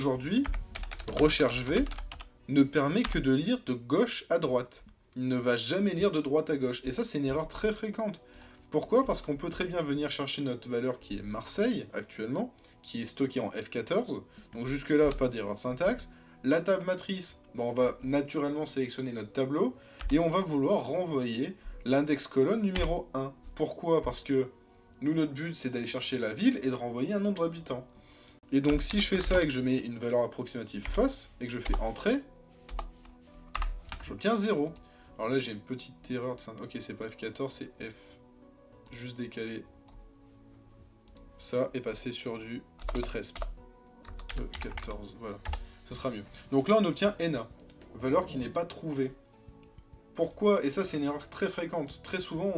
aujourd'hui, recherche V ne permet que de lire de gauche à droite. Il ne va jamais lire de droite à gauche. Et ça, c'est une erreur très fréquente. Pourquoi? Parce qu'on peut très bien venir chercher notre valeur qui est Marseille, actuellement, qui est stockée en F14. Donc jusque-là, pas d'erreur de syntaxe. La table matrice, on va naturellement sélectionner notre tableau, et on va vouloir renvoyer l'index colonne numéro 1. Pourquoi? Parce que nous, notre but, c'est d'aller chercher la ville et de renvoyer un nombre d'habitants. Et donc, si je fais ça et que je mets une valeur approximative fausse, et que je fais entrée, j'obtiens 0. Alors là, j'ai une petite erreur de syntaxe. Ok, c'est pas F14, c'est F. Juste décaler ça et passer sur du E13. E14, voilà. Ce sera mieux. Donc là, on obtient ENA, valeur qui n'est pas trouvée. Pourquoi? Et ça, c'est une erreur très fréquente. Très souvent,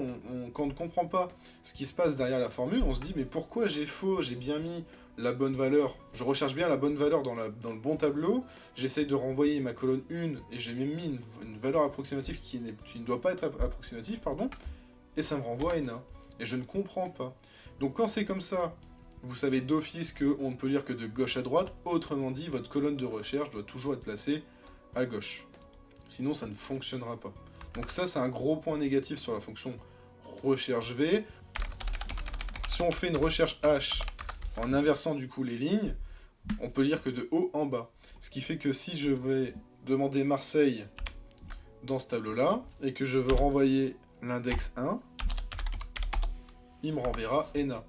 quand on ne comprend pas ce qui se passe derrière la formule, on se dit, mais pourquoi j'ai faux? J'ai bien mis la bonne valeur. Je recherche bien la bonne valeur dans le bon tableau. J'essaye de renvoyer ma colonne 1 et j'ai même mis une valeur approximative qui ne doit pas être approximative, pardon. Et ça me renvoie à ENA. Et je ne comprends pas. Donc quand c'est comme ça, vous savez d'office qu'on ne peut lire que de gauche à droite. Autrement dit, votre colonne de recherche doit toujours être placée à gauche. Sinon, ça ne fonctionnera pas. Donc ça, c'est un gros point négatif sur la fonction recherche V. Si on fait une recherche H en inversant du coup les lignes, on peut lire que de haut en bas. Ce qui fait que si je vais demander Marseille dans ce tableau-là, et que je veux renvoyer l'index 1, il me renverra ENA.